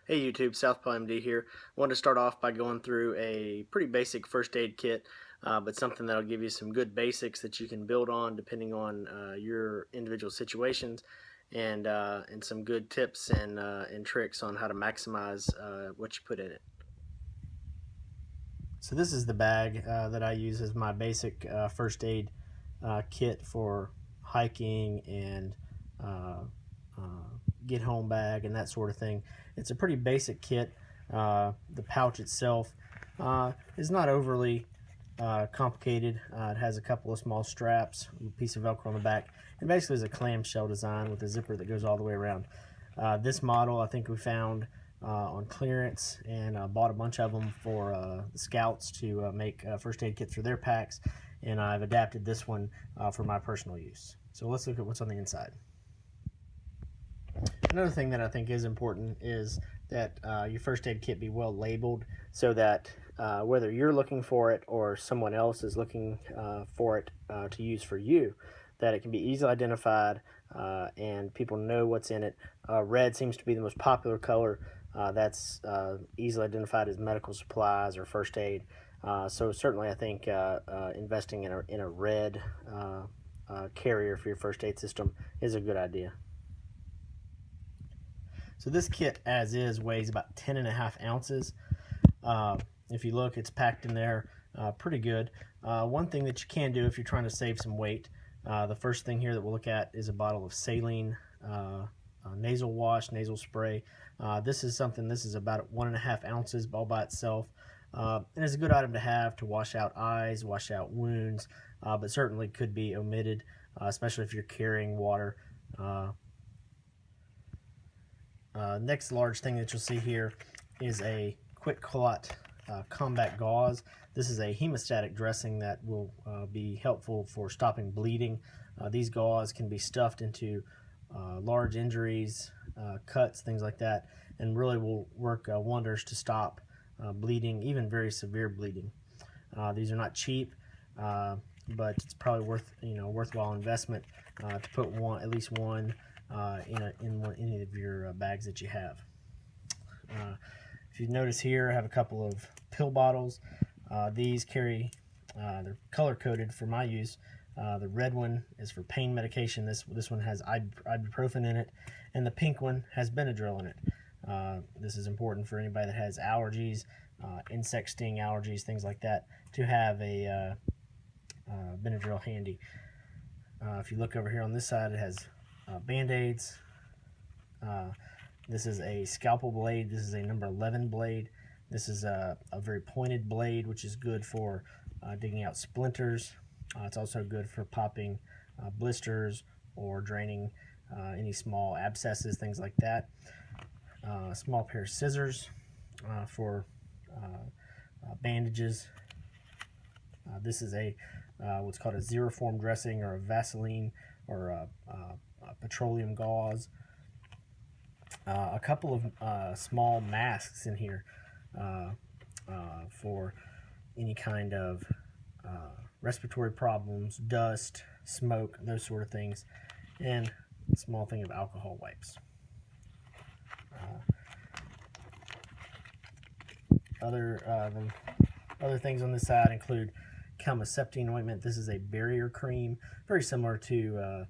Hey YouTube, Southpaw MD here. I wanted to start off by going through a pretty basic first aid kit, but something that'll give you some good basics that you can build on depending on your individual situations, and some good tips and tricks on how to maximize what you put in it. So this is the bag that I use as my basic first aid kit for hiking and get home bag and that sort of thing. It's a pretty basic kit. The pouch itself is not overly complicated. It has a couple of small straps, a piece of Velcro on the back, and basically is a clamshell design with a zipper that goes all the way around. This model I think we found on clearance and bought a bunch of them for the scouts to make first aid kits for their packs, and I've adapted this one for my personal use. So let's look at what's on the inside. Another thing that I think is important is that your first aid kit be well labeled so that whether you're looking for it or someone else is looking for it to use for you, that it can be easily identified and people know what's in it. Red seems to be the most popular color. That's easily identified as medical supplies or first aid. So certainly I think investing in a red carrier for your first aid system is a good idea. So this kit as is weighs about 10.5 ounces. If you look, it's packed in there pretty good. One thing that you can do if you're trying to save some weight, the first thing here that we'll look at is a bottle of Saline nasal wash, nasal spray. This is about 1.5 ounces all by itself. And it's a good item to have to wash out eyes, wash out wounds, but certainly could be omitted, especially if you're carrying water. Next large thing that you'll see here is a QuikClot combat gauze. This is a hemostatic dressing that will be helpful for stopping bleeding. These gauze can be stuffed into large injuries, cuts, things like that, and really will work wonders to stop bleeding, even very severe bleeding. These are not cheap, but it's probably worthwhile investment to put at least one in any of your bags that you have. If you notice here, I have a couple of pill bottles. These carry, they're color coded for my use. The red one is for pain medication. This one has ibuprofen in it, and the pink one has Benedryl in it. This is important for anybody that has allergies, insect sting allergies, things like that, to have a Benadryl handy. If you look over here on this side, it has Bandaids. This is a scalpel blade. This is a number 11 blade. This is a very pointed blade, which is good for digging out splinters. It's also good for popping blisters or draining any small abscesses, things like that. A small pair of scissors for bandages. This is a what's called a xeroform dressing, or a Vaseline, or a petroleum gauze. A couple of small masks in here for any kind of respiratory problems, dust, smoke, those sort of things, and a small thing of alcohol wipes. Other things on this side include calmoseptine ointment. This is a barrier cream, very similar to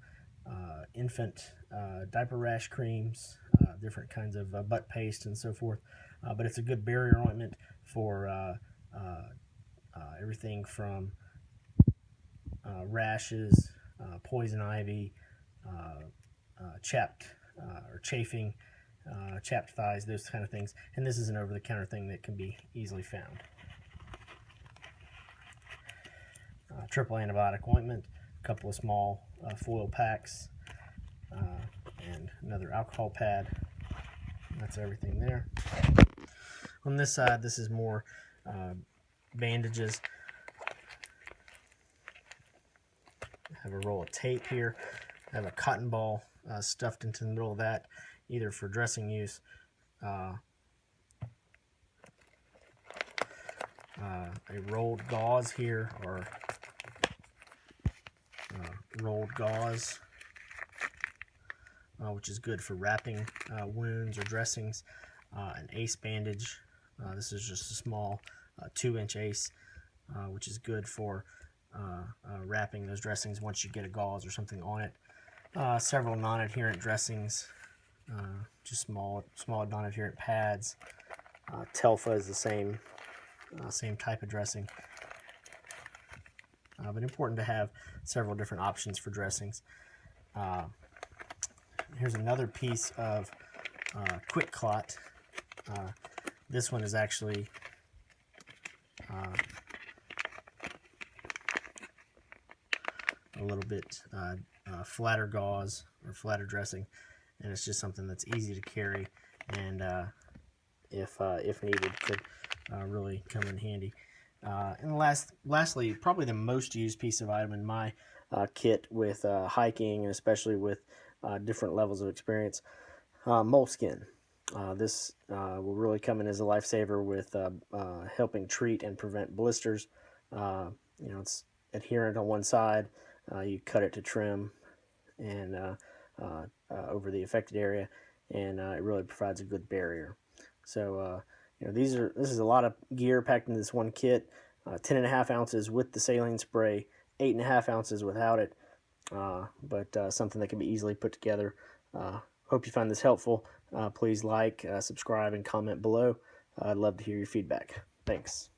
infant diaper rash creams, different kinds of butt paste and so forth, but it's a good barrier ointment for everything from rashes, poison ivy, chapped or chafing, chapped thighs, those kind of things. And this is an over-the-counter thing that can be easily found. Triple antibiotic ointment, a couple of small foil packs, and another alcohol pad. That's everything there. On this side, this is more bandages. I have a roll of tape here. I have a cotton ball stuffed into the middle of that, either for dressing use. A rolled gauze here, or rolled gauze, which is good for wrapping wounds or dressings. an ace bandage. This is just a small 2-inch ace, which is good for wrapping those dressings once you get a gauze or something on it. Several non-adherent dressings, just small non-adherent pads. Telfa is the same type of dressing, but important to have several different options for dressings. Here's another piece of QuikClot. This one is actually a little bit flatter gauze or flatter dressing, and it's just something that's easy to carry, and if needed could really come in handy. And lastly, probably the most used piece of item in my kit with hiking, and especially with different levels of experience, moleskin. This will really come in as a lifesaver with helping treat and prevent blisters. It's adherent on one side. You cut it to trim and over the affected area, and it really provides a good barrier. So this is a lot of gear packed into this one kit. 10.5 ounces with the saline spray, 8.5 ounces without it, but something that can be easily put together. Hope you find this helpful. Please like, subscribe, and comment below. I'd love to hear your feedback. Thanks.